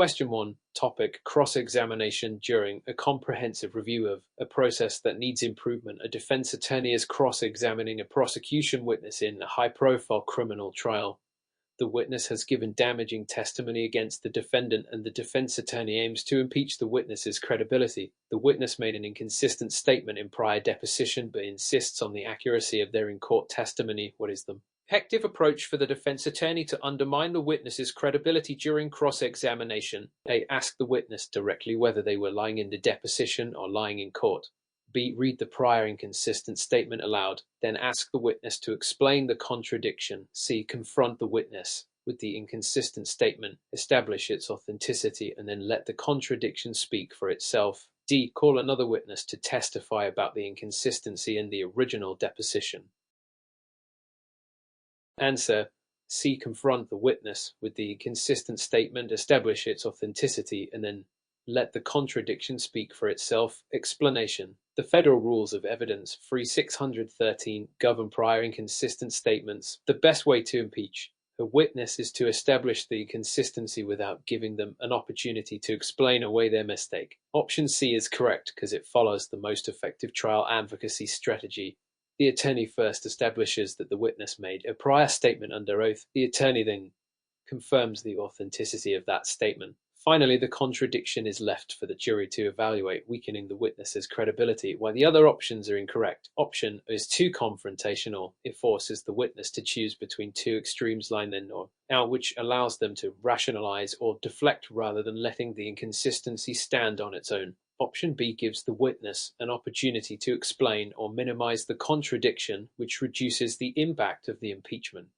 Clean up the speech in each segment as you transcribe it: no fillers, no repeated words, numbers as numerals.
Question 1. Topic: cross-examination during a comprehensive review of a process that needs improvement. A defense attorney is cross-examining a prosecution witness in a high-profile criminal trial. The witness has given damaging testimony against the defendant, and the defense attorney aims to impeach the witness's credibility. The witness made an inconsistent statement in prior deposition but insists on the accuracy of their in-court testimony. What is the effective approach for the defense attorney to undermine the witness's credibility during cross-examination? A. Ask the witness directly whether they were lying in the deposition or lying in court. B. Read the prior inconsistent statement aloud, then ask the witness to explain the contradiction. C. Confront the witness with the inconsistent statement, establish its authenticity, and then let the contradiction speak for itself. D. Call another witness to testify about the inconsistency in the original deposition. Answer: C. Confront the witness with the inconsistent statement, establish its authenticity, and then let the contradiction speak for itself. Explanation: the Federal Rules of Evidence 3613 govern prior inconsistent statements. The best way to impeach a witness is to establish the consistency without giving them an opportunity to explain away their mistake. Option C is correct because it follows the most effective trial advocacy strategy. The attorney first establishes that the witness made a prior statement under oath. The attorney then confirms the authenticity of that statement. Finally, the contradiction is left for the jury to evaluate, weakening the witness's credibility, while the other options are incorrect. Option is too confrontational. It forces the witness to choose between two extremes, line then or out, which allows them to rationalize or deflect rather than letting the inconsistency stand on its own. Option B gives the witness an opportunity to explain or minimize the contradiction, which reduces the impact of the impeachment.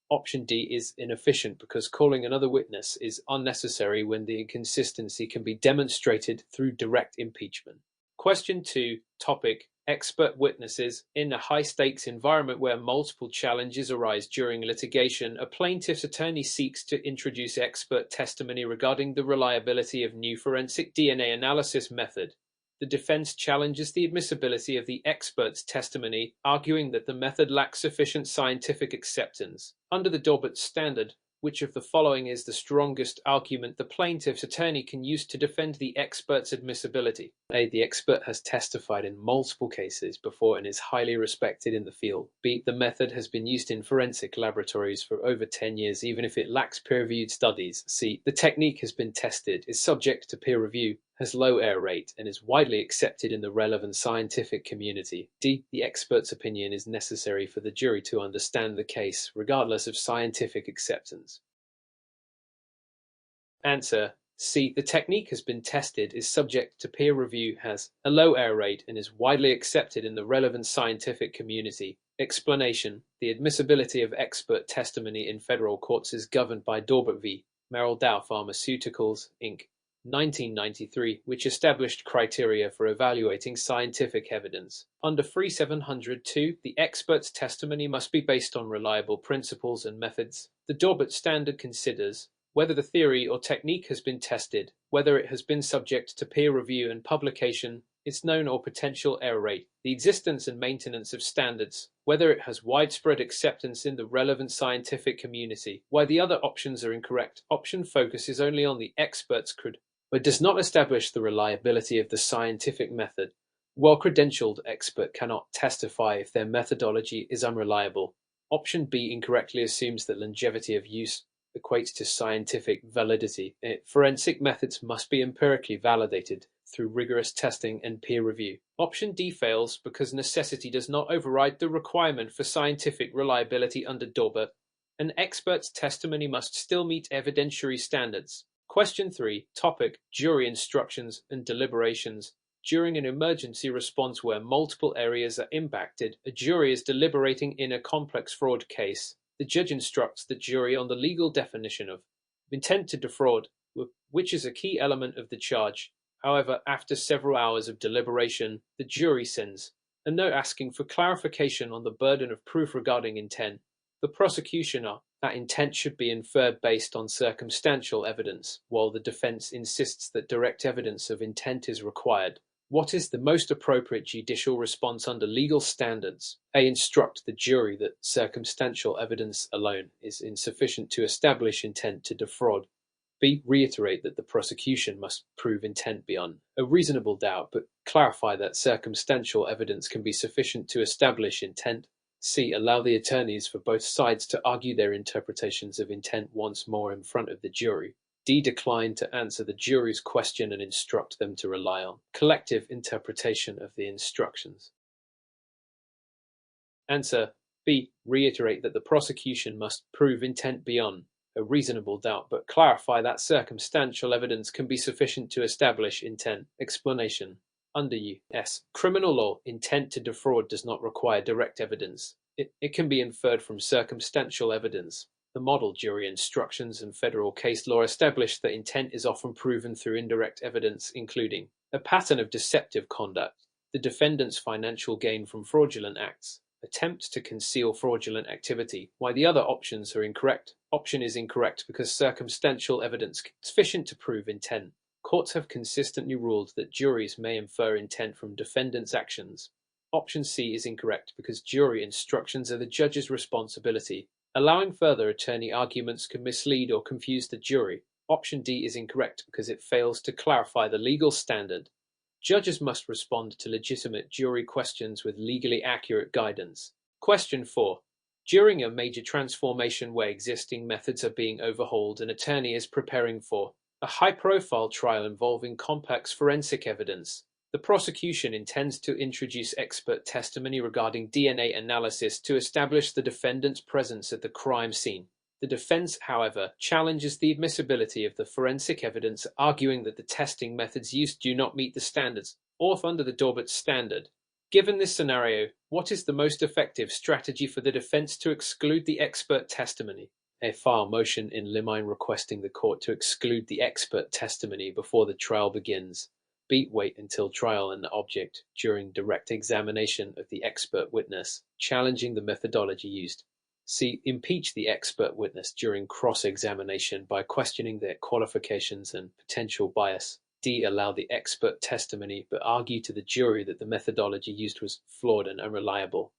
Option D is inefficient because calling another witness is unnecessary when the inconsistency can be demonstrated through direct impeachment. Question 2. Topic: expert witnesses. In a high-stakes environment where multiple challenges arise during litigation, a plaintiff's attorney seeks to introduce expert testimony regarding the reliability of new forensic DNA analysis method. The defense challenges the admissibility of the expert's testimony, arguing that the method lacks sufficient scientific acceptance. Under the Daubert standard, which of the following is the strongest argument the plaintiff's attorney can use to defend the expert's admissibility? A. The expert has testified in multiple cases before and is highly respected in the field. B. The method has been used in forensic laboratories for over 10 years, even if it lacks peer-reviewed studies. C. The technique has been tested, is subject to peer review, has low error rate, and is widely accepted in the relevant scientific community. D. The expert's opinion is necessary for the jury to understand the case, regardless of scientific acceptance. Answer: C. The technique has been tested, is subject to peer review, has a low error rate, and is widely accepted in the relevant scientific community. Explanation: the admissibility of expert testimony in federal courts is governed by Daubert v. Merrill Dow Pharmaceuticals, Inc., 1993, which established criteria for evaluating scientific evidence. Under 3702, the expert's testimony must be based on reliable principles and methods. The Daubert standard considers whether the theory or technique has been tested, whether it has been subject to peer review and publication, its known or potential error rate, the existence and maintenance of standards, whether it has widespread acceptance in the relevant scientific community. While the other options are incorrect, option focuses only on the expert's but does not establish the reliability of the scientific method. Well-credentialed expert cannot testify if their methodology is unreliable. Option B incorrectly assumes that longevity of use equates to scientific validity. Forensic methods must be empirically validated through rigorous testing and peer review. Option D fails because necessity does not override the requirement for scientific reliability under Daubert. An expert's testimony must still meet evidentiary standards. Question 3. Topic: jury instructions and deliberations. During an emergency response where multiple areas are impacted, a jury is deliberating in a complex fraud case. The judge instructs the jury on the legal definition of intent to defraud, which is a key element of the charge. However, after several hours of deliberation, the jury sends a note asking for clarification on the burden of proof regarding intent. The prosecution argues that intent should be inferred based on circumstantial evidence, while the defense insists that direct evidence of intent is required. What is the most appropriate judicial response under legal standards? A. Instruct the jury that circumstantial evidence alone is insufficient to establish intent to defraud. B. Reiterate that the prosecution must prove intent beyond a reasonable doubt, but clarify that circumstantial evidence can be sufficient to establish intent. C. Allow the attorneys for both sides to argue their interpretations of intent once more in front of the jury. D. Decline to answer the jury's question and instruct them to rely on collective interpretation of the instructions. Answer B. Reiterate that the prosecution must prove intent beyond a reasonable doubt, but clarify that circumstantial evidence can be sufficient to establish intent. Explanation. Under U.S. criminal law, intent to defraud does not require direct evidence. It can be inferred from circumstantial evidence. The model jury instructions and federal case law establish that intent is often proven through indirect evidence, including a pattern of deceptive conduct, the defendant's financial gain from fraudulent acts, attempts to conceal fraudulent activity, while the other options are incorrect. Option is incorrect because circumstantial evidence is sufficient to prove intent. Courts have consistently ruled that juries may infer intent from defendants' actions. Option C is incorrect because jury instructions are the judge's responsibility. Allowing further attorney arguments can mislead or confuse the jury. Option D is incorrect because it fails to clarify the legal standard. Judges must respond to legitimate jury questions with legally accurate guidance. Question 4. During a major transformation where existing methods are being overhauled, an attorney is preparing for a high-profile trial involving complex forensic evidence. The prosecution intends to introduce expert testimony regarding DNA analysis to establish the defendant's presence at the crime scene. The defense, however, challenges the admissibility of the forensic evidence, arguing that the testing methods used do not meet the standards, or under the Daubert standard. Given this scenario, what is the most effective strategy for the defense to exclude the expert testimony? A. File motion in limine requesting the court to exclude the expert testimony before the trial begins. B. Wait until trial and object during direct examination of the expert witness, challenging the methodology used. C. Impeach the expert witness during cross-examination by questioning their qualifications and potential bias. D. Allow the expert testimony but argue to the jury that the methodology used was flawed and unreliable.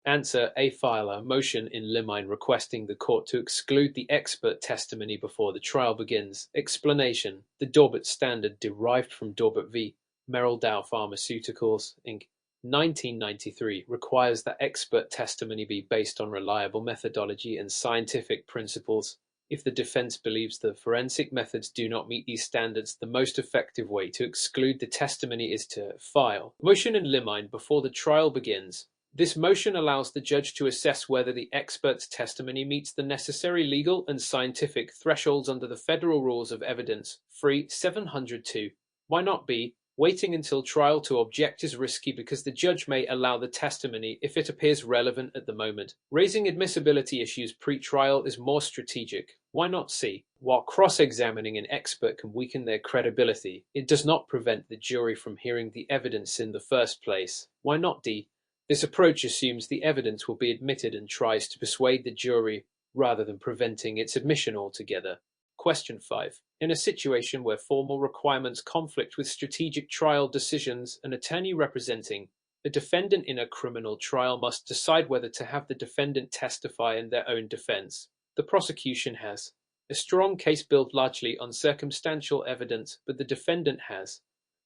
Answer. A. File a motion in limine requesting the court to exclude the expert testimony before the trial begins. Explanation. The Daubert standard derived from Daubert v. Merrill Dow Pharmaceuticals, Inc. 1993 requires that expert testimony be based on reliable methodology and scientific principles. If the defense believes the forensic methods do not meet these standards, the most effective way to exclude the testimony is to file a motion in limine before the trial begins. This motion allows the judge to assess whether the expert's testimony meets the necessary legal and scientific thresholds under the Federal Rules of Evidence, Free 702. Why not B? Waiting until trial to object is risky because the judge may allow the testimony if it appears relevant at the moment. Raising admissibility issues pre-trial is more strategic. Why not C? While cross-examining an expert can weaken their credibility, it does not prevent the jury from hearing the evidence in the first place. Why not D? This approach assumes the evidence will be admitted and tries to persuade the jury rather than preventing its admission altogether. Question 5. In a situation where formal requirements conflict with strategic trial decisions, an attorney representing a defendant in a criminal trial must decide whether to have the defendant testify in their own defense. The prosecution has a strong case built largely on circumstantial evidence, but the defendant has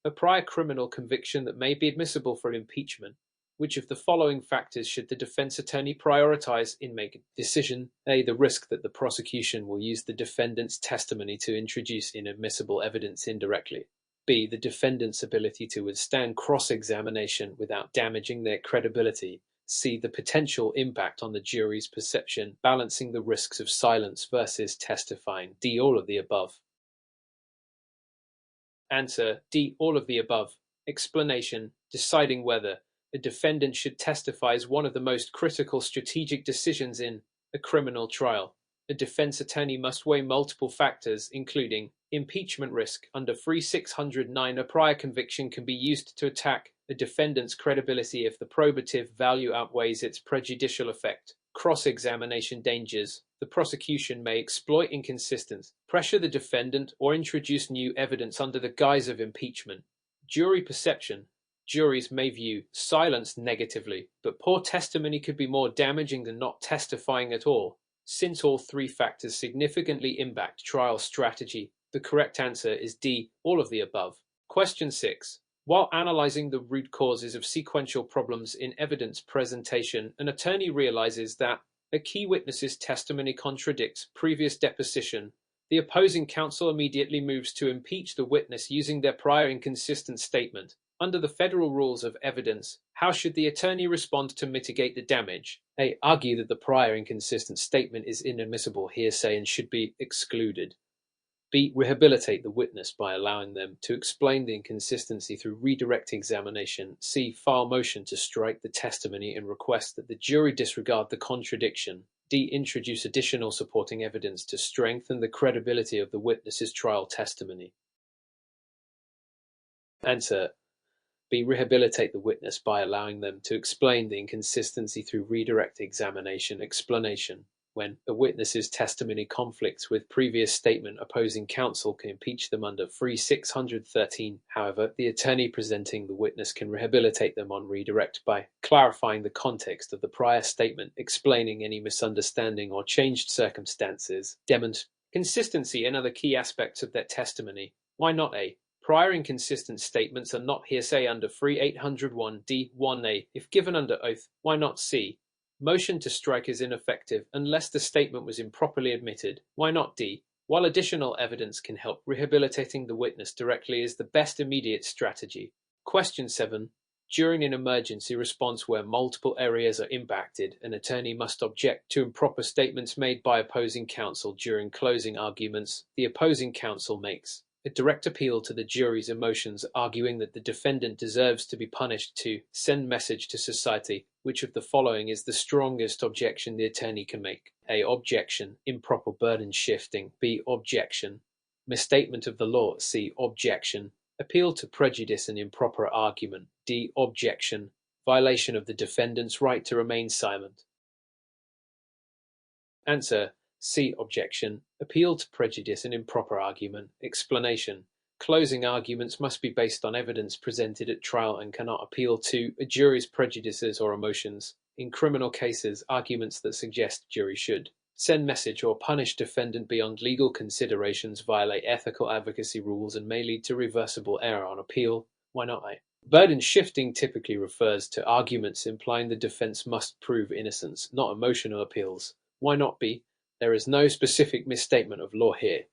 a prior criminal conviction that may be admissible for impeachment. Which of the following factors should the defense attorney prioritize in making a decision? A. The risk that the prosecution will use the defendant's testimony to introduce inadmissible evidence indirectly. B. The defendant's ability to withstand cross-examination without damaging their credibility. C. The potential impact on the jury's perception, balancing the risks of silence versus testifying. D. All of the above. Answer. D. All of the above. Explanation. Deciding whether a defendant should testify is one of the most critical strategic decisions in a criminal trial. A defense attorney must weigh multiple factors, including impeachment risk. Under Free 609, a prior conviction can be used to attack a defendant's credibility if the probative value outweighs its prejudicial effect. Cross-examination dangers. The prosecution may exploit inconsistency, pressure the defendant, or introduce new evidence under the guise of impeachment. Jury perception. Juries may view silence negatively, but poor testimony could be more damaging than not testifying at all. Since all three factors significantly impact trial strategy, the correct answer is D, all of the above. Question 6. While analyzing the root causes of sequential problems in evidence presentation, an attorney realizes that a key witness's testimony contradicts previous deposition. The opposing counsel immediately moves to impeach the witness using their prior inconsistent statement. Under the federal rules of evidence, how should the attorney respond to mitigate the damage? A. Argue that the prior inconsistent statement is inadmissible hearsay and should be excluded. B. Rehabilitate the witness by allowing them to explain the inconsistency through redirect examination. C. File motion to strike the testimony and request that the jury disregard the contradiction. D. Introduce additional supporting evidence to strengthen the credibility of the witness's trial testimony. Answer. B. Rehabilitate the witness by allowing them to explain the inconsistency through redirect examination. Explanation. When a witness's testimony conflicts with previous statement, opposing counsel can impeach them under 3613. However, the attorney presenting the witness can rehabilitate them on redirect by clarifying the context of the prior statement, explaining any misunderstanding or changed circumstances, demonstrate consistency and other key aspects of their testimony. Why not A? Prior inconsistent statements are not hearsay under 3801 D1A if given under oath. Why not C? Motion to strike is ineffective unless the statement was improperly admitted. Why not D? While additional evidence can help, rehabilitating the witness directly is the best immediate strategy. Question 7. During an emergency response where multiple areas are impacted, an attorney must object to improper statements made by opposing counsel during closing arguments. The opposing counsel makes a direct appeal to the jury's emotions, arguing that the defendant deserves to be punished to send message to society. Which of the following is the strongest objection the attorney can make? A. Objection. Improper burden shifting. B. Objection. Misstatement of the law. C. Objection. Appeal to prejudice and improper argument. D. Objection. Violation of the defendant's right to remain silent. Answer. C. Objection. Appeal to prejudice and improper argument. Explanation. Closing arguments must be based on evidence presented at trial and cannot appeal to a jury's prejudices or emotions. In criminal cases, arguments that suggest jury should send message or punish defendant beyond legal considerations violate ethical advocacy rules and may lead to reversible error on appeal. Why not A? Burden shifting typically refers to arguments implying the defense must prove innocence, not emotional appeals. Why not B? There is no specific misstatement of law here,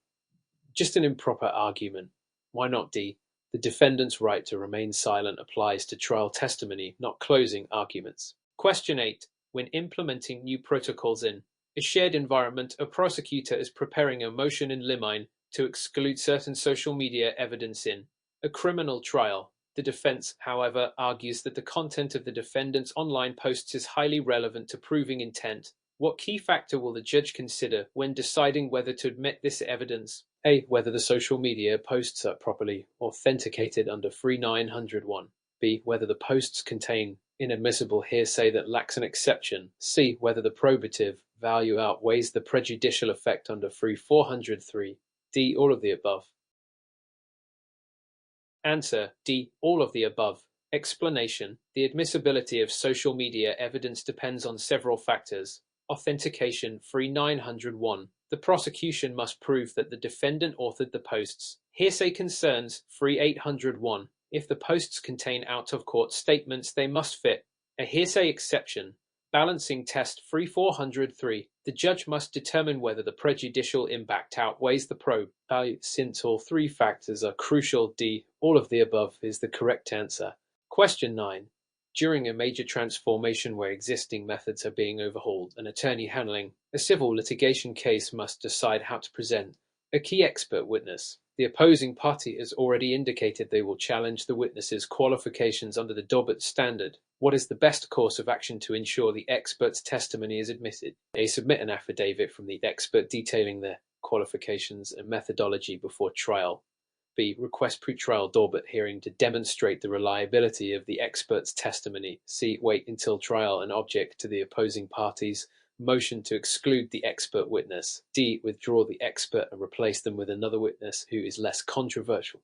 just an improper argument. Why not D? The defendant's right to remain silent applies to trial testimony, not closing arguments. Question 8. When implementing new protocols in a shared environment, a prosecutor is preparing a motion in limine to exclude certain social media evidence in a criminal trial. The defense, however, argues that the content of the defendant's online posts is highly relevant to proving intent. What key factor will the judge consider when deciding whether to admit this evidence? A. Whether the social media posts are properly authenticated under 3901. B. Whether the posts contain inadmissible hearsay that lacks an exception. C. Whether the probative value outweighs the prejudicial effect under 3403. D. All of the above. Answer. D. All of the above. Explanation. The admissibility of social media evidence depends on several factors. Authentication 3901. The prosecution must prove that the defendant authored the posts. Hearsay concerns 3801. If the posts contain out-of-court statements, they must fit a hearsay exception. Balancing test 3403. The judge must determine whether the prejudicial impact outweighs the probe value. Since all three factors are crucial, D. All of the above is the correct answer. Question 9. During a major transformation where existing methods are being overhauled, an attorney handling a civil litigation case must decide how to present a key expert witness. The opposing party has already indicated they will challenge the witness's qualifications under the Daubert standard. What is the best course of action to ensure the expert's testimony is admitted? A. Submit an affidavit from the expert detailing their qualifications and methodology before trial. B. Request pre-trial Daubert hearing to demonstrate the reliability of the expert's testimony. C. Wait until trial and object to the opposing party's motion to exclude the expert witness. D. Withdraw the expert and replace them with another witness who is less controversial.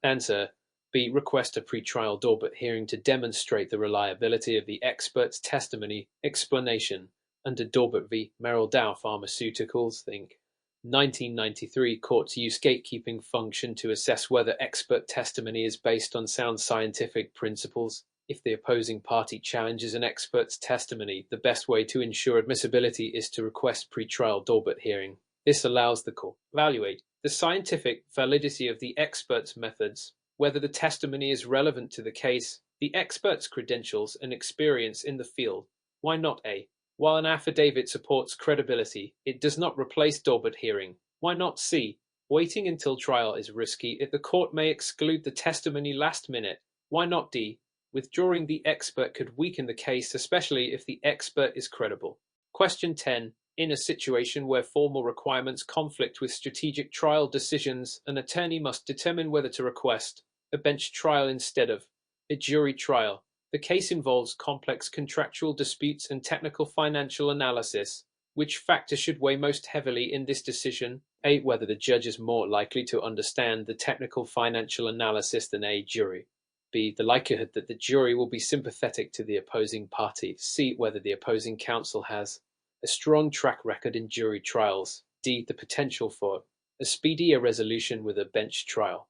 Answer. B. Request a pre-trial Daubert hearing to demonstrate the reliability of the expert's testimony. Explanation. Under Daubert v. Merrill Dow Pharmaceuticals, think 1993, courts use gatekeeping function to assess whether expert testimony is based on sound scientific principles. If the opposing party challenges an expert's testimony, the best way to ensure admissibility is to request pre-trial Daubert hearing. This allows the court to evaluate the scientific validity of the expert's methods, whether the testimony is relevant to the case, the expert's credentials and experience in the field. Why not A? While an affidavit supports credibility, it does not replace Daubert hearing. Why not C? Waiting until trial is risky if the court may exclude the testimony last minute. Why not D? Withdrawing the expert could weaken the case, especially if the expert is credible. Question 10. In a situation where formal requirements conflict with strategic trial decisions, an attorney must determine whether to request a bench trial instead of a jury trial. The case involves complex contractual disputes and technical financial analysis. Which factor should weigh most heavily in this decision? A. Whether the judge is more likely to understand the technical financial analysis than a jury. B. The likelihood that the jury will be sympathetic to the opposing party. C. Whether the opposing counsel has a strong track record in jury trials. D. The potential for a speedier resolution with a bench trial.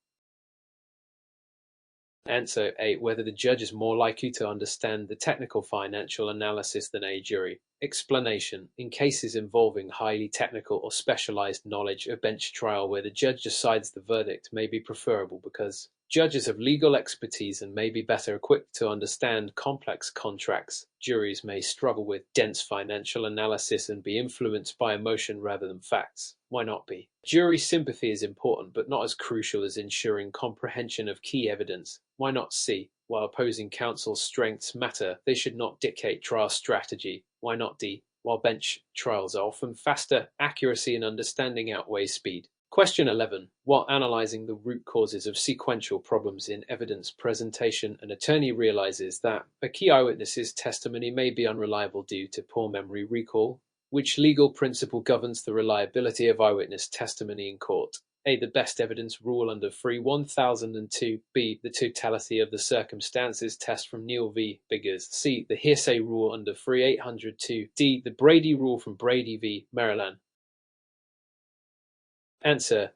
Answer A. Whether the judge is more likely to understand the technical financial analysis than a jury. Explanation. In cases involving highly technical or specialized knowledge, a bench trial where the judge decides the verdict may be preferable because judges have legal expertise and may be better equipped to understand complex contracts. Juries may struggle with dense financial analysis and be influenced by emotion rather than facts. Why not B? Jury sympathy is important, but not as crucial as ensuring comprehension of key evidence. Why not C? While opposing counsel's strengths matter, they should not dictate trial strategy. Why not D? While bench trials are often faster, accuracy and understanding outweigh speed. Question 11. While analyzing the root causes of sequential problems in evidence presentation, an attorney realizes that a key eyewitness's testimony may be unreliable due to poor memory recall. Which legal principle governs the reliability of eyewitness testimony in court? A. The best evidence rule under 1002. B. The totality of the circumstances test from Neal v. Biggers. C. The hearsay rule under 3802. D. The Brady rule from Brady v. Maryland. Answer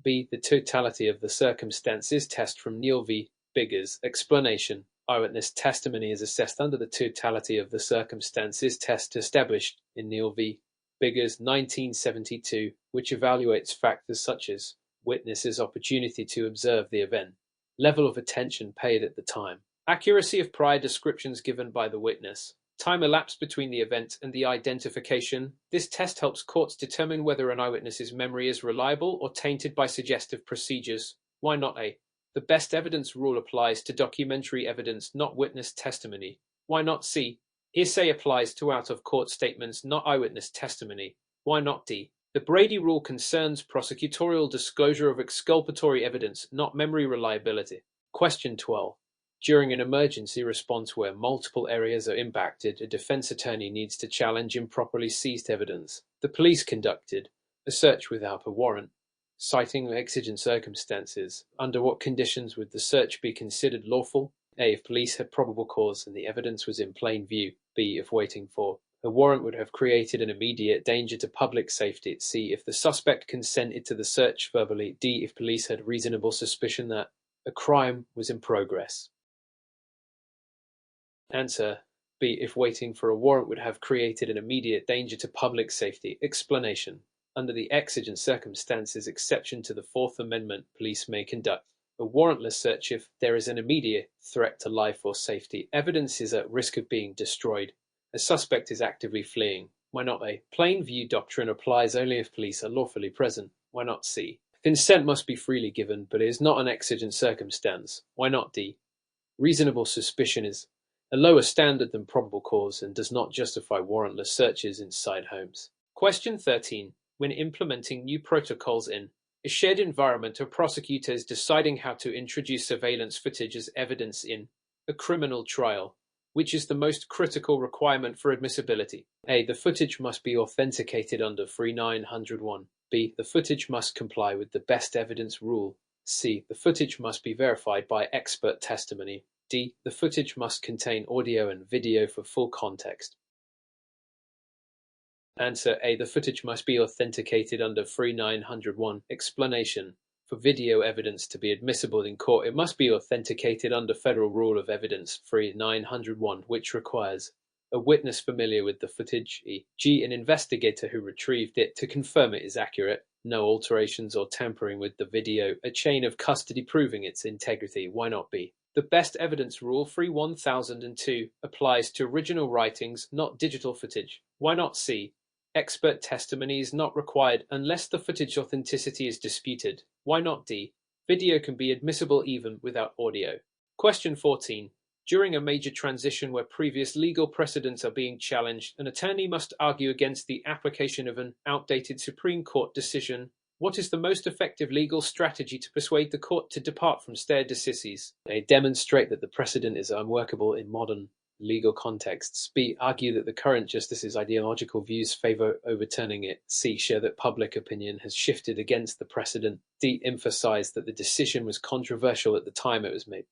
B. The totality of the circumstances test from Neal v. Biggers. Explanation. Eyewitness testimony is assessed under the totality of the circumstances test established in Neal v. Biggers 1972, which evaluates factors such as witnesses' opportunity to observe the event, level of attention paid at the time, accuracy of prior descriptions given by the witness, time elapsed between the event and the identification. This test helps courts determine whether an eyewitness's memory is reliable or tainted by suggestive procedures. Why not A? The best evidence rule applies to documentary evidence, not witness testimony. Why not C? Hearsay applies to out-of-court statements, not eyewitness testimony. Why not D? The Brady rule concerns prosecutorial disclosure of exculpatory evidence, not memory reliability. Question 12. During an emergency response where multiple areas are impacted, a defense attorney needs to challenge improperly seized evidence. The police conducted a search without a warrant, citing exigent circumstances. Under what conditions would the search be considered lawful? A. If police had probable cause and the evidence was in plain view. B. If waiting for a warrant would have created an immediate danger to public safety. C. If the suspect consented to the search verbally. D. If police had reasonable suspicion that a crime was in progress. Answer B. If waiting for a warrant would have created an immediate danger to public safety. Explanation. Under the exigent circumstances exception to the Fourth Amendment, police may conduct a warrantless search if there is an immediate threat to life or safety. Evidence is at risk of being destroyed. A suspect is actively fleeing. Why not A? Plain view doctrine applies only if police are lawfully present. Why not C? Consent must be freely given, but it is not an exigent circumstance. Why not D? Reasonable suspicion is a lower standard than probable cause and does not justify warrantless searches inside homes. Question 13. When implementing new protocols in a shared environment of prosecutors deciding how to introduce surveillance footage as evidence in a criminal trial, which is the most critical requirement for admissibility? A. The footage must be authenticated under 3901. B. The footage must comply with the best evidence rule. C. The footage must be verified by expert testimony. D. The footage must contain audio and video for full context. Answer A. The footage must be authenticated under 3901. Explanation. For video evidence to be admissible in court, it must be authenticated under Federal Rule of Evidence 3901, which requires a witness familiar with the footage, e.g. an investigator who retrieved it to confirm it is accurate, no alterations or tampering with the video, a chain of custody proving its integrity. Why not B? The best evidence rule 3002 applies to original writings, not digital footage. Why not C? Expert testimony is not required unless the footage authenticity is disputed. Why not D? Video can be admissible even without audio. Question 14. During a major transition where previous legal precedents are being challenged, an attorney must argue against the application of an outdated Supreme Court decision. What is the most effective legal strategy to persuade the court to depart from stare decisis? A. Demonstrate that the precedent is unworkable in modern legal contexts. B. Argue that the current justice's ideological views favor overturning it. C. Show that public opinion has shifted against the precedent. D. Emphasize that the decision was controversial at the time it was made.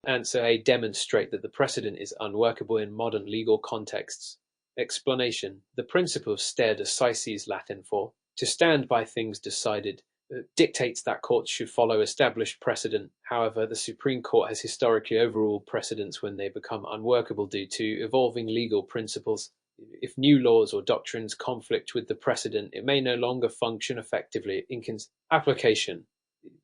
Answer A. Demonstrate that the precedent is unworkable in modern legal contexts. Explanation. The principle of stare decisis, Latin for to stand by things decided, dictates that courts should follow established precedent. However, the Supreme Court has historically overruled precedents when they become unworkable due to evolving legal principles. If new laws or doctrines conflict with the precedent, it may no longer function effectively. Application.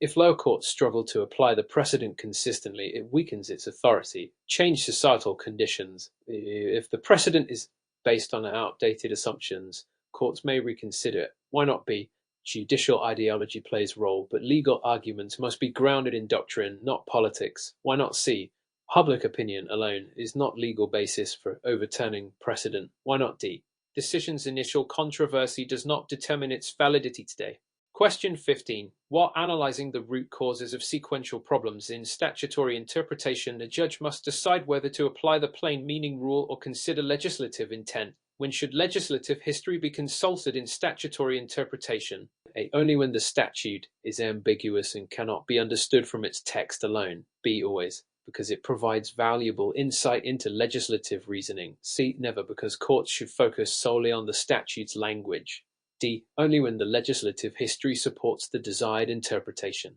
If lower courts struggle to apply the precedent consistently, it weakens its authority. Change societal conditions. If the precedent is based on outdated assumptions, courts may reconsider it. Why not B? Judicial ideology plays a role, but legal arguments must be grounded in doctrine, not politics. Why not C? Public opinion alone is not legal basis for overturning precedent. Why not D? Decision's initial controversy does not determine its validity today. Question 15. While analyzing the root causes of sequential problems in statutory interpretation, a judge must decide whether to apply the plain meaning rule or consider legislative intent. When should legislative history be consulted in statutory interpretation? A. Only when the statute is ambiguous and cannot be understood from its text alone. B. Always, because it provides valuable insight into legislative reasoning. C. Never, because courts should focus solely on the statute's language. D. Only when the legislative history supports the desired interpretation.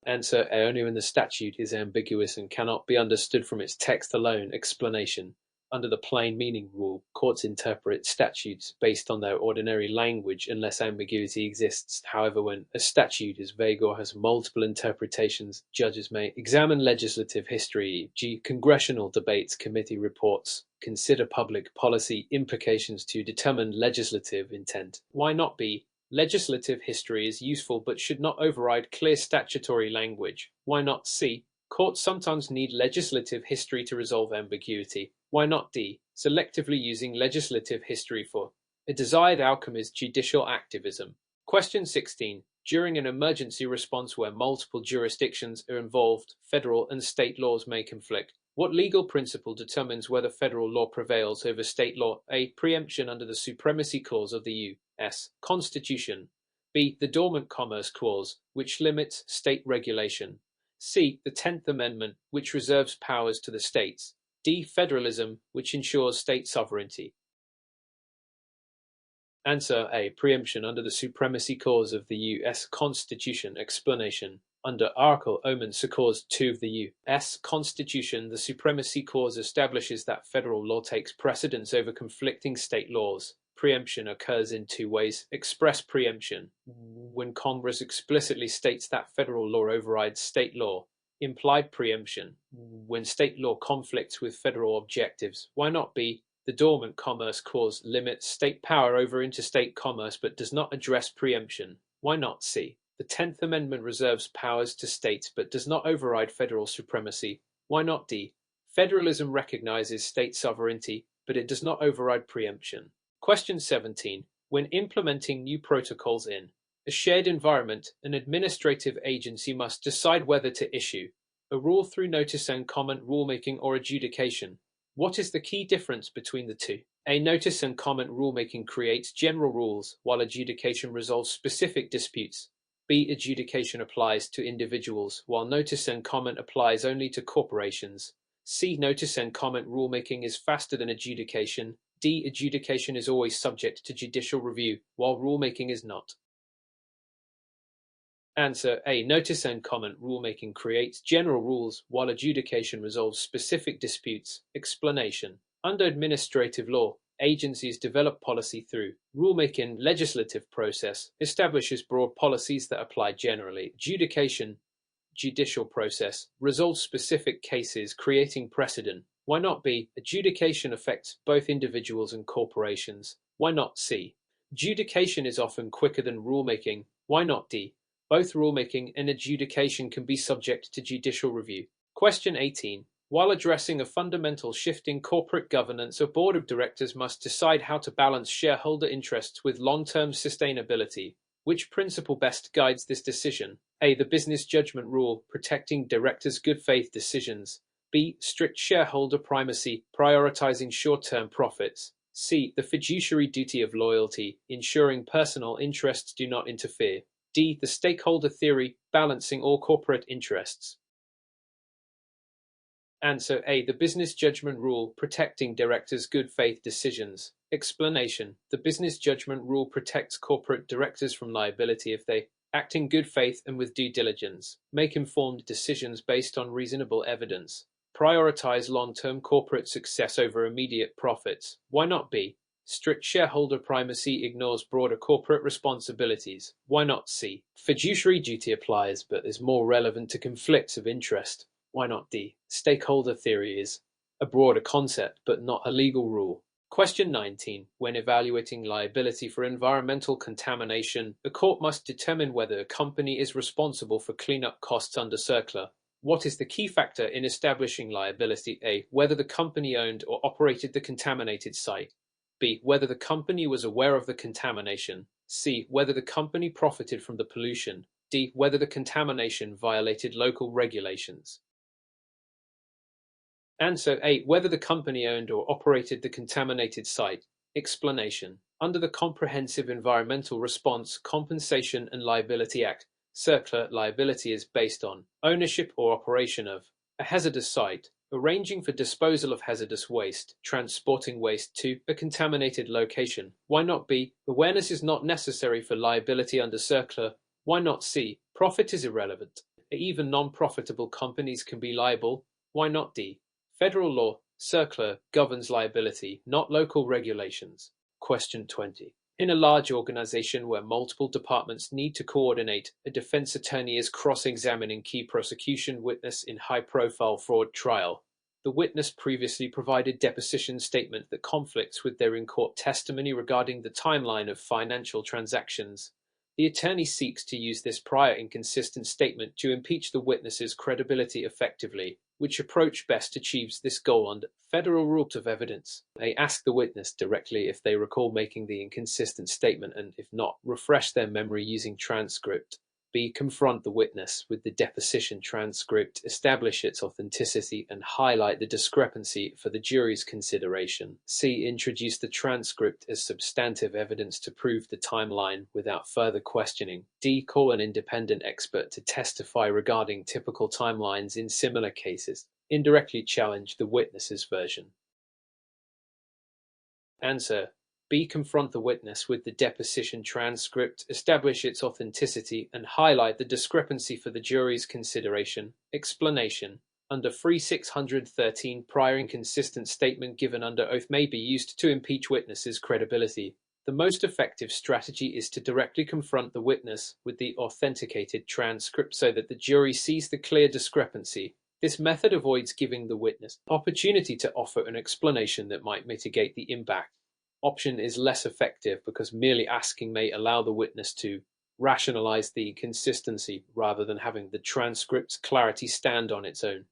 Answer A. Only when the statute is ambiguous and cannot be understood from its text alone. Explanation. Under the plain meaning rule, courts interpret statutes based on their ordinary language unless ambiguity exists. However, when a statute is vague or has multiple interpretations, judges may examine legislative history, e.g., congressional debates, committee reports, consider public policy implications to determine legislative intent. Why not B? Legislative history is useful but should not override clear statutory language. Why not C? Courts sometimes need legislative history to resolve ambiguity. Why not D? Selectively using legislative history for a desired outcome is judicial activism. Question 16. During an emergency response where multiple jurisdictions are involved, federal and state laws may conflict. What legal principle determines whether federal law prevails over state law? A. Preemption under the Supremacy Clause of the U.S. Constitution. B. The Dormant Commerce Clause, which limits state regulation. C. The 10th Amendment, which reserves powers to the states. D. Federalism, which ensures state sovereignty. Answer A. Preemption under the Supremacy Clause of the U.S. Constitution. Explanation. Under Article Omen Clause 2 of the U.S. Constitution, the Supremacy Clause establishes that federal law takes precedence over conflicting state laws. Preemption occurs in two ways. Express preemption, when Congress explicitly states that federal law overrides state law. Implied preemption, when state law conflicts with federal objectives. Why not B? The Dormant Commerce Clause limits state power over interstate commerce but does not address preemption. Why not C? The 10th Amendment reserves powers to states but does not override federal supremacy. Why not D? Federalism recognizes state sovereignty, but it does not override preemption. Question 17. When implementing new protocols in a shared environment, an administrative agency must decide whether to issue a rule through notice and comment rulemaking or adjudication. What is the key difference between the two? A. Notice and comment rulemaking creates general rules, while adjudication resolves specific disputes. B. Adjudication applies to individuals, while notice and comment applies only to corporations. C. Notice and comment rulemaking is faster than adjudication. D. Adjudication is always subject to judicial review, while rulemaking is not. Answer A. Notice and comment rulemaking creates general rules, while adjudication resolves specific disputes. Explanation. Under administrative law, agencies develop policy through rulemaking. Legislative process establishes broad policies that apply generally. Adjudication, judicial process, resolves specific cases, creating precedent. Why not B? Adjudication affects both individuals and corporations. Why not C? Adjudication is often quicker than rulemaking. Why not D? Both rulemaking and adjudication can be subject to judicial review. Question 18. While addressing a fundamental shift in corporate governance, a board of directors must decide how to balance shareholder interests with long-term sustainability. Which principle best guides this decision? A. The business judgment rule, protecting directors' good faith decisions. B. Strict shareholder primacy, prioritizing short-term profits. C. The fiduciary duty of loyalty, ensuring personal interests do not interfere. D. The stakeholder theory, balancing all corporate interests. Answer A. The business judgment rule, protecting directors' good faith decisions. Explanation. The business judgment rule protects corporate directors from liability if they act in good faith and with due diligence, make informed decisions based on reasonable evidence, prioritize long-term corporate success over immediate profits. Why not B? Strict shareholder primacy ignores broader corporate responsibilities. Why not C? Fiduciary duty applies but is more relevant to conflicts of interest. Why not D? Stakeholder theory is a broader concept but not a legal rule. Question 19. When evaluating liability for environmental contamination, the court must determine whether a company is responsible for cleanup costs under CERCLA. What is the key factor in establishing liability? A. Whether the company owned or operated the contaminated site. B. Whether the company was aware of the contamination. C. Whether the company profited from the pollution. D. Whether the contamination violated local regulations. Answer A. Whether the company owned or operated the contaminated site. Explanation. Under the Comprehensive Environmental Response, Compensation and Liability Act, CERCLA, liability is based on ownership or operation of a hazardous site, arranging for disposal of hazardous waste, transporting waste to a contaminated location. Why not B? Awareness is not necessary for liability under CERCLA. Why not C? Profit is irrelevant. Even non-profitable companies can be liable. Why not D? Federal law, CERCLA, governs liability, not local regulations. Question 20. In a large organization where multiple departments need to coordinate, a defense attorney is cross-examining key prosecution witness in high-profile fraud trial. The witness previously provided deposition statement that conflicts with their in-court testimony regarding the timeline of financial transactions. The attorney seeks to use this prior inconsistent statement to impeach the witness's credibility effectively. Which approach best achieves this goal under federal rules of evidence? A. Ask the witness directly if they recall making the inconsistent statement, and if not, refresh their memory using transcript. B. Confront the witness with the deposition transcript, establish its authenticity, and highlight the discrepancy for the jury's consideration. C. Introduce the transcript as substantive evidence to prove the timeline without further questioning. D. Call an independent expert to testify regarding typical timelines in similar cases. Indirectly challenge the witness's version. Answer. B. Confront the witness with the deposition transcript, establish its authenticity, and highlight the discrepancy for the jury's consideration. Explanation. Under 3613, prior inconsistent statement given under oath may be used to impeach witnesses' credibility. The most effective strategy is to directly confront the witness with the authenticated transcript so that the jury sees the clear discrepancy. This method avoids giving the witness opportunity to offer an explanation that might mitigate the impact. Option is less effective because merely asking may allow the witness to rationalize the inconsistency rather than having the transcript's clarity stand on its own.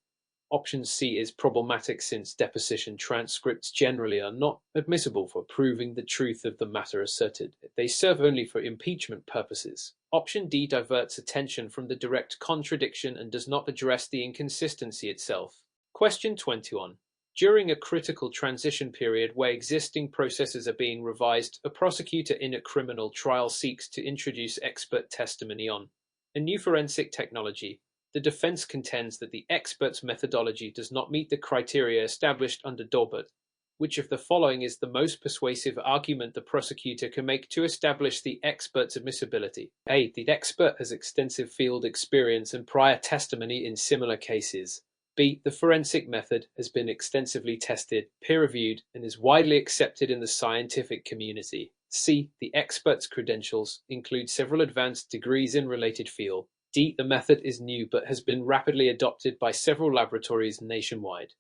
Option C is problematic since deposition transcripts generally are not admissible for proving the truth of the matter asserted. They serve only for impeachment purposes. Option D diverts attention from the direct contradiction and does not address the inconsistency itself. Question 21. During a critical transition period where existing processes are being revised, a prosecutor in a criminal trial seeks to introduce expert testimony on a new forensic technology. The defense contends that the expert's methodology does not meet the criteria established under Daubert. Which of the following is the most persuasive argument the prosecutor can make to establish the expert's admissibility? A. The expert has extensive field experience and prior testimony in similar cases. B. The forensic method has been extensively tested, peer-reviewed, and is widely accepted in the scientific community. C. The expert's credentials include several advanced degrees in related field. D. The method is new but has been rapidly adopted by several laboratories nationwide.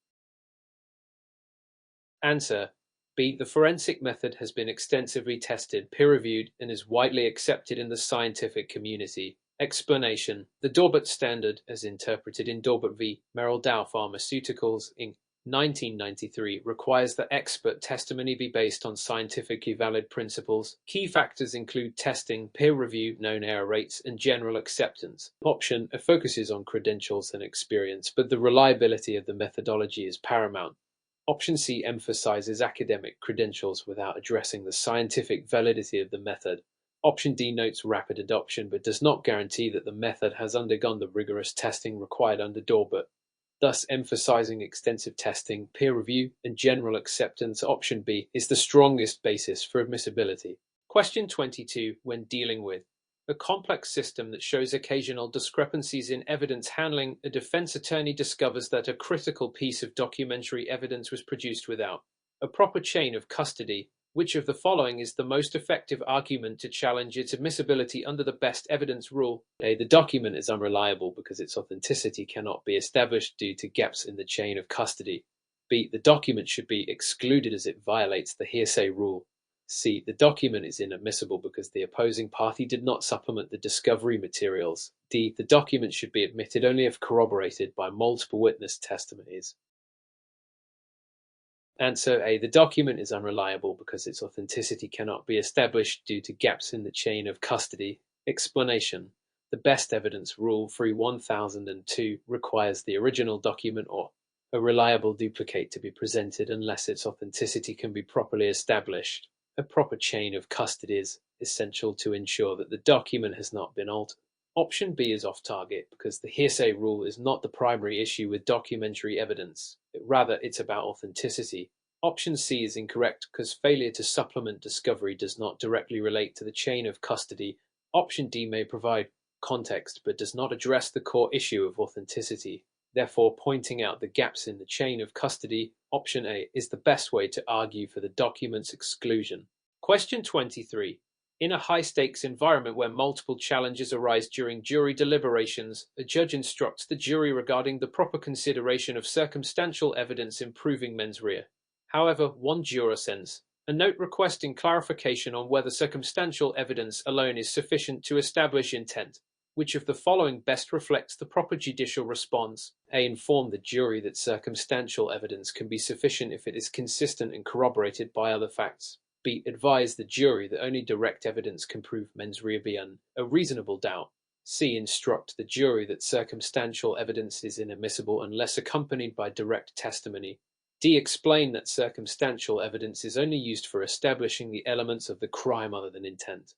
Answer: B. The forensic method has been extensively tested, peer-reviewed, and is widely accepted in the scientific community. Explanation: the Daubert standard, as interpreted in Daubert v. Merrill Dow Pharmaceuticals, Inc., 1993, requires that expert testimony be based on scientifically valid principles. Key factors include testing, peer review, known error rates, and general acceptance. Option A focuses on credentials and experience, but the reliability of the methodology is paramount. Option C emphasizes academic credentials without addressing the scientific validity of the method. Option D notes rapid adoption but does not guarantee that the method has undergone the rigorous testing required under Daubert, thus emphasizing extensive testing, peer review, and general acceptance. Option B is the strongest basis for admissibility. Question 22. When dealing with a complex system that shows occasional discrepancies in evidence handling, a defense attorney discovers that a critical piece of documentary evidence was produced without a proper chain of custody. Which of the following is the most effective argument to challenge its admissibility under the best evidence rule? A. The document is unreliable because its authenticity cannot be established due to gaps in the chain of custody. B. The document should be excluded as it violates the hearsay rule. C. The document is inadmissible because the opposing party did not supplement the discovery materials. D. The document should be admitted only if corroborated by multiple witness testimonies. Answer A. The document is unreliable because its authenticity cannot be established due to gaps in the chain of custody. Explanation: the best evidence rule 3-1002 requires the original document or a reliable duplicate to be presented unless its authenticity can be properly established. A proper chain of custody is essential to ensure that the document has not been altered. Option B is off target because the hearsay rule is not the primary issue with documentary evidence. Rather, it's about authenticity. Option C is incorrect because failure to supplement discovery does not directly relate to the chain of custody. Option D may provide context but does not address the core issue of authenticity. Therefore, pointing out the gaps in the chain of custody, option A is the best way to argue for the document's exclusion. Question 23. In a high-stakes environment where multiple challenges arise during jury deliberations, a judge instructs the jury regarding the proper consideration of circumstantial evidence in proving mens rea. However, one juror sends a note requesting clarification on whether circumstantial evidence alone is sufficient to establish intent. Which of the following best reflects the proper judicial response? A. Inform the jury that circumstantial evidence can be sufficient if it is consistent and corroborated by other facts. B. Advise the jury that only direct evidence can prove mens rea beyond a reasonable doubt. C. Instruct the jury that circumstantial evidence is inadmissible unless accompanied by direct testimony. D. Explain that circumstantial evidence is only used for establishing the elements of the crime other than intent.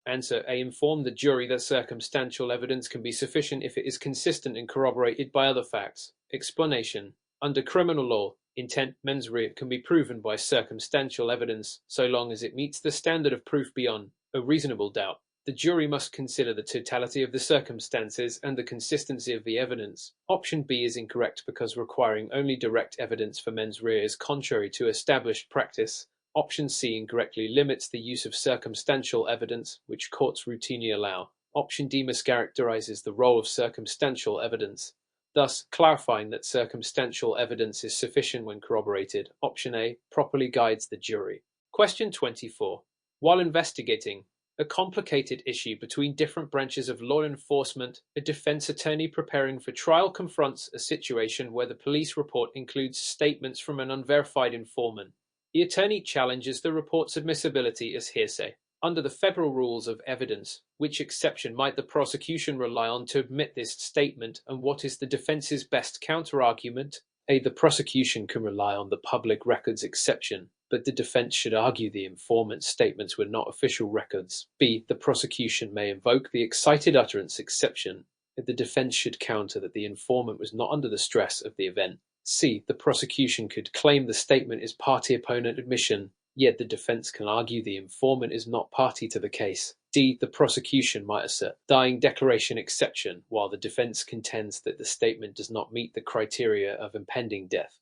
Answer A. Inform the jury that circumstantial evidence can be sufficient if it is consistent and corroborated by other facts. Explanation: under criminal law, intent mens rea can be proven by circumstantial evidence so long as it meets the standard of proof beyond a reasonable doubt. The jury must consider the totality of the circumstances and the consistency of the evidence. Option B is incorrect because requiring only direct evidence for mens rea is contrary to established practice. Option C incorrectly limits the use of circumstantial evidence, which courts routinely allow. Option D mischaracterizes the role of circumstantial evidence, thus clarifying that circumstantial evidence is sufficient when corroborated. Option A properly guides the jury. Question 24. While investigating a complicated issue between different branches of law enforcement, a defense attorney preparing for trial confronts a situation where the police report includes statements from an unverified informant. The attorney challenges the report's admissibility as hearsay. Under the federal rules of evidence, which exception might the prosecution rely on to admit this statement, and what is the defense's best counterargument? A. The prosecution can rely on the public records exception. but the defense should argue the informant's statements were not official records. B. The prosecution may invoke the excited utterance exception if the defense should counter that the informant was not under the stress of the event. C. The prosecution could claim the statement is party-opponent admission, yet the defense can argue the informant is not party to the case. D. The prosecution might assert dying declaration exception, while the defense contends that the statement does not meet the criteria of impending death.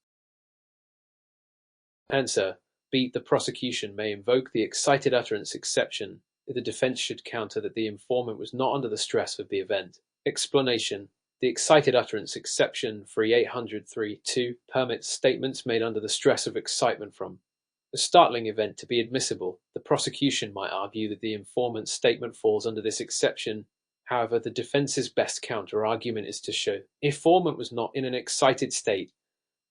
Answer. B. The prosecution may invoke the excited utterance exception if the defense should counter that the informant was not under the stress of the event. Explanation. The excited utterance exception 3803(2) permits statements made under the stress of excitement from a startling event to be admissible. The prosecution might argue that the informant's statement falls under this exception. However, the defense's best counter-argument is to show the informant was not in an excited state,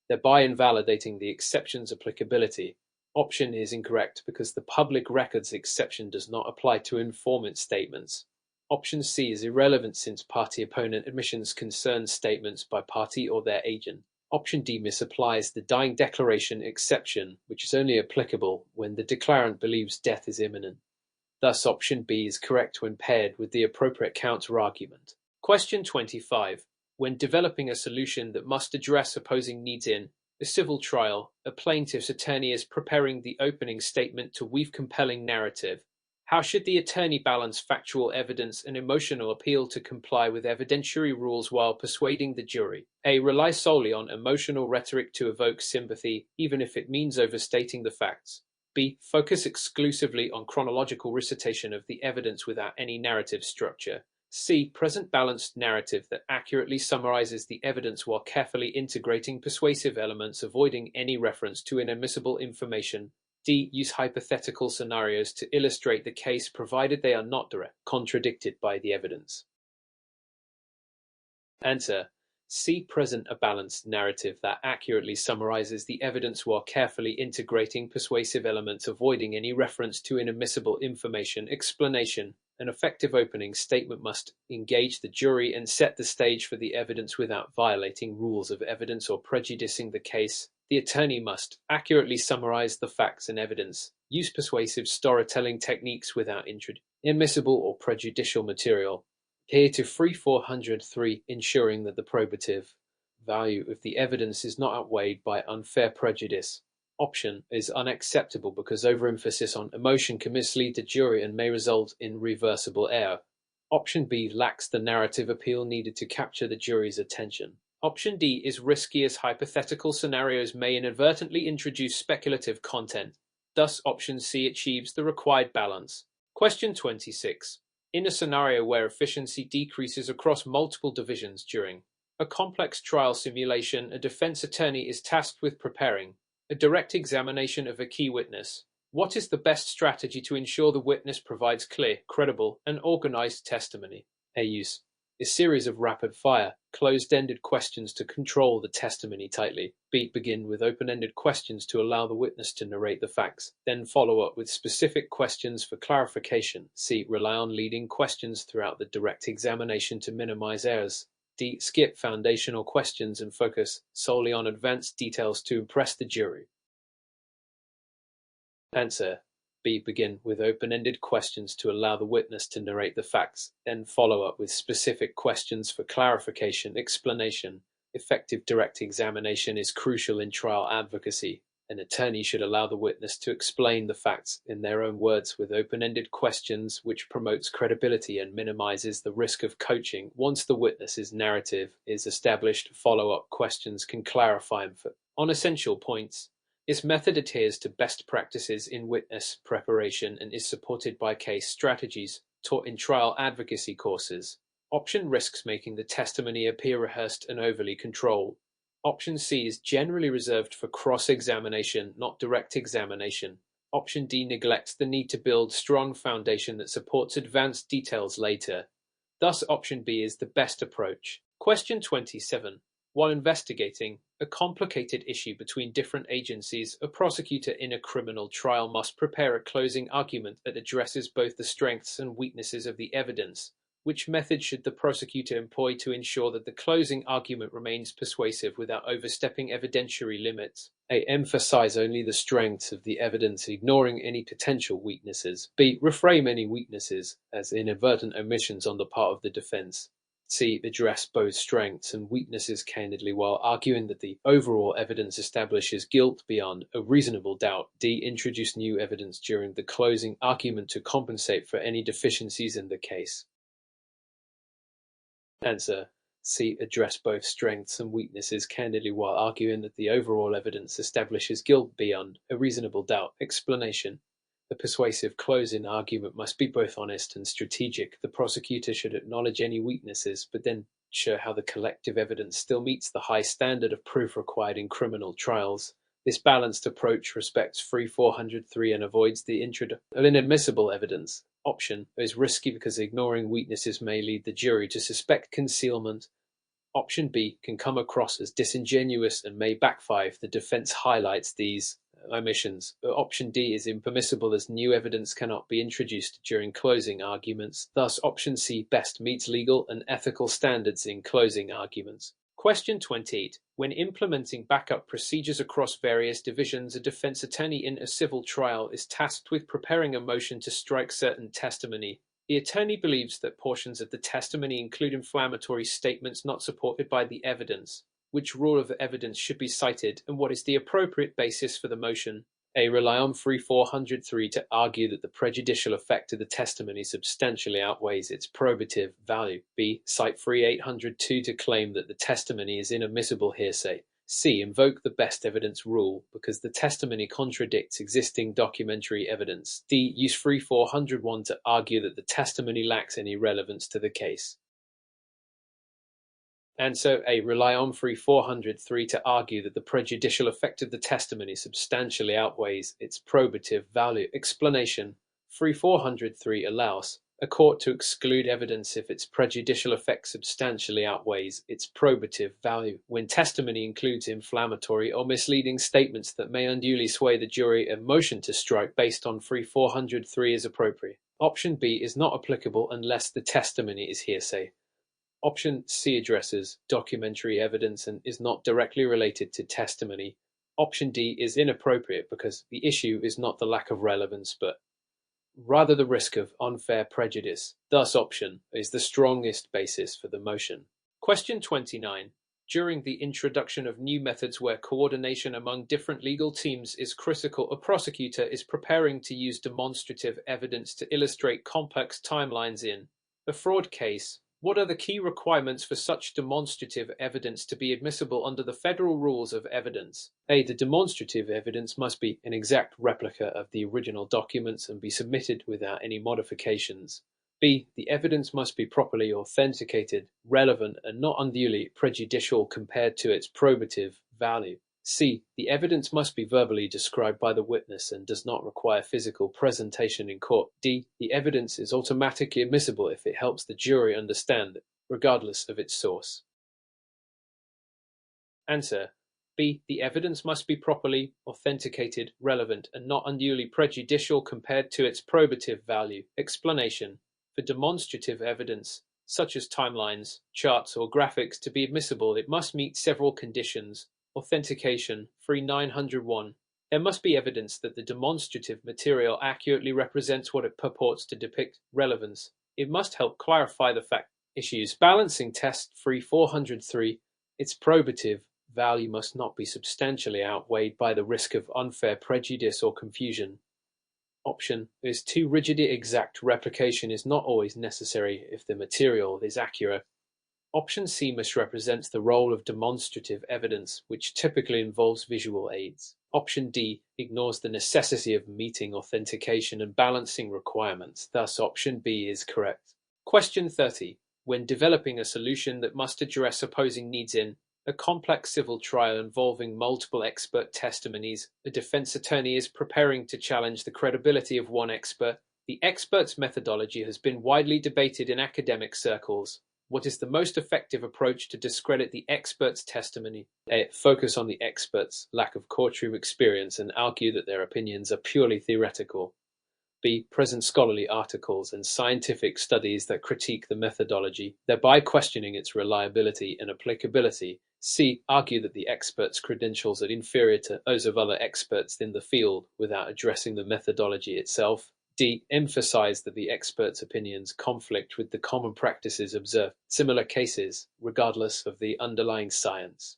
thereby invalidating the exception's applicability. Option is incorrect because the public records exception does not apply to informant statements. Option C is irrelevant since party-opponent admissions concern statements by party or their agent. Option D misapplies the dying declaration exception, which is only applicable when the declarant believes death is imminent. Thus, option B is correct when paired with the appropriate counter-argument. Question 25. When developing a solution that must address opposing needs in a civil trial, a plaintiff's attorney is preparing the opening statement to weave compelling narrative. How should the attorney balance factual evidence and emotional appeal to comply with evidentiary rules while persuading the jury? A. Rely solely on emotional rhetoric to evoke sympathy, even if it means overstating the facts. B. Focus exclusively on chronological recitation of the evidence without any narrative structure. C. Present balanced narrative that accurately summarizes the evidence while carefully integrating persuasive elements, avoiding any reference to inadmissible information. D. Use hypothetical scenarios to illustrate the case provided they are not directly contradicted by the evidence. Answer. C. Present a balanced narrative that accurately summarizes the evidence while carefully integrating persuasive elements, avoiding any reference to inadmissible information. Explanation. An effective opening statement must engage the jury and set the stage for the evidence without violating rules of evidence or prejudicing the case. The attorney must accurately summarize the facts and evidence, use persuasive storytelling techniques without introducing inadmissible or prejudicial material. Adhere to 403, ensuring that the probative value of the evidence is not outweighed by unfair prejudice. Option is unacceptable because overemphasis on emotion can mislead the jury and may result in reversible error. Option B lacks the narrative appeal needed to capture the jury's attention. Option D is risky as hypothetical scenarios may inadvertently introduce speculative content. Thus, option C achieves the required balance. Question 26. In a scenario where efficiency decreases across multiple divisions during a complex trial simulation, a defense attorney is tasked with preparing a direct examination of a key witness. What is the best strategy to ensure the witness provides clear, credible, and organized testimony? A. Use a series of rapid-fire, closed-ended questions to control the testimony tightly. B. Begin with open-ended questions to allow the witness to narrate the facts, then follow up with specific questions for clarification. C. Rely on leading questions throughout the direct examination to minimize errors. D. Skip foundational questions and focus solely on advanced details to impress the jury. Answer. B. Begin with open-ended questions to allow the witness to narrate the facts, then follow up with specific questions for clarification, explanation. Effective direct examination is crucial in trial advocacy. An attorney should allow the witness to explain the facts in their own words with open-ended questions, which promotes credibility and minimizes the risk of coaching. Once the witness's narrative is established, follow-up questions can clarify and on essential points. This method adheres to best practices in witness preparation and is supported by case strategies taught in trial advocacy courses. Option risks making the testimony appear rehearsed and overly controlled. Option C is generally reserved for cross-examination, not direct examination. Option D neglects the need to build strong foundation that supports advanced details later. Thus, option B is the best approach. Question 27. While investigating a complicated issue between different agencies, a prosecutor in a criminal trial must prepare a closing argument that addresses both the strengths and weaknesses of the evidence, Which method should the prosecutor employ to ensure that the closing argument remains persuasive without overstepping evidentiary limits? A. Emphasize only the strengths of the evidence, ignoring any potential weaknesses. B. Reframe any weaknesses as inadvertent omissions on the part of the defense. C. Address both strengths and weaknesses candidly while arguing that the overall evidence establishes guilt beyond a reasonable doubt. D. Introduce new evidence during the closing argument to compensate for any deficiencies in the case. Answer. C. Address both strengths and weaknesses candidly while arguing that the overall evidence establishes guilt beyond a reasonable doubt. Explanation. The persuasive closing argument must be both honest and strategic. The prosecutor should acknowledge any weaknesses, but then show how the collective evidence still meets the high standard of proof required in criminal trials. This balanced approach respects 403 and avoids the introduction of inadmissible evidence. Option is risky because ignoring weaknesses may lead the jury to suspect concealment. Option B can come across as disingenuous and may backfire if the defense highlights these omissions. Option D is impermissible as new evidence cannot be introduced during closing arguments. Thus, option C best meets legal and ethical standards in closing arguments. Question 28. When implementing backup procedures across various divisions, a defense attorney in a civil trial is tasked with preparing a motion to strike certain testimony. The attorney believes that portions of the testimony include inflammatory statements not supported by the evidence. Which rule of evidence should be cited, and what is the appropriate basis for the motion? A. Rely on 403 to argue that the prejudicial effect of the testimony substantially outweighs its probative value. B. Cite 802 to claim that the testimony is inadmissible hearsay. C. Invoke the best evidence rule because the testimony contradicts existing documentary evidence. D. Use 401 to argue that the testimony lacks any relevance to the case. Answer A. Rely on 403 to argue that the prejudicial effect of the testimony substantially outweighs its probative value. Explanation. 403 allows a court to exclude evidence if its prejudicial effect substantially outweighs its probative value. When testimony includes inflammatory or misleading statements that may unduly sway the jury, a motion to strike based on 403 is appropriate. Option B is not applicable unless the testimony is hearsay. Option C addresses documentary evidence and is not directly related to testimony. Option D is inappropriate because the issue is not the lack of relevance, but rather the risk of unfair prejudice. Thus, option is the strongest basis for the motion. Question 29. During the introduction of new methods where coordination among different legal teams is critical, a prosecutor is preparing to use demonstrative evidence to illustrate complex timelines in a fraud case. What are the key requirements for such demonstrative evidence to be admissible under the federal rules of evidence? A. The demonstrative evidence must be an exact replica of the original documents and be submitted without any modifications. B. The evidence must be properly authenticated, relevant, and not unduly prejudicial compared to its probative value. C. The evidence must be verbally described by the witness and does not require physical presentation in court. D. The evidence is automatically admissible if it helps the jury understand it, regardless of its source. Answer. B. The evidence must be properly authenticated, relevant, and not unduly prejudicial compared to its probative value. Explanation. For demonstrative evidence, such as timelines, charts, or graphics, to be admissible, it must meet several conditions. Authentication. 901. There must be evidence that the demonstrative material accurately represents what it purports to depict. Relevance. It must help clarify the fact issues. Balancing test 403. Its probative value must not be substantially outweighed by the risk of unfair prejudice or confusion. Option is too rigid. Exact replication is not always necessary if the material is accurate. Option C misrepresents the role of demonstrative evidence, which typically involves visual aids. Option D ignores the necessity of meeting authentication and balancing requirements. Thus, option B is correct. Question 30. When developing a solution that must address opposing needs in a complex civil trial involving multiple expert testimonies, a defense attorney is preparing to challenge the credibility of one expert. The expert's methodology has been widely debated in academic circles. What is the most effective approach to discredit the expert's testimony? A. Focus on the expert's lack of courtroom experience and argue that their opinions are purely theoretical. B. Present scholarly articles and scientific studies that critique the methodology, thereby questioning its reliability and applicability. C. Argue that the expert's credentials are inferior to those of other experts in the field without addressing the methodology itself. D. Emphasize that the expert's opinions conflict with the common practices observed in similar cases, regardless of the underlying science.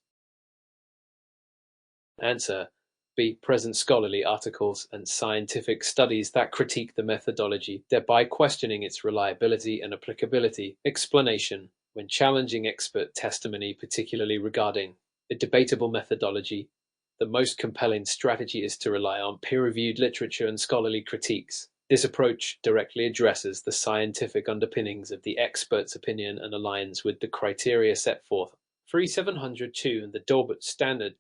Answer: B. Present scholarly articles and scientific studies that critique the methodology, thereby questioning its reliability and applicability. Explanation: when challenging expert testimony, particularly regarding a debatable methodology, the most compelling strategy is to rely on peer-reviewed literature and scholarly critiques. This approach directly addresses the scientific underpinnings of the expert's opinion and aligns with the criteria set forth. 3702 and the Daubert Standard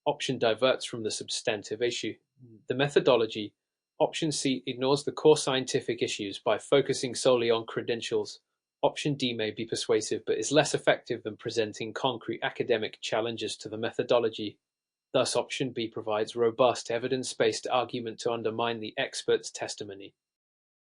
option diverts from the substantive issue. The methodology, option C, ignores the core scientific issues by focusing solely on credentials. Option D may be persuasive but is less effective than presenting concrete academic challenges to the methodology. Thus, option B provides robust evidence-based argument to undermine the expert's testimony.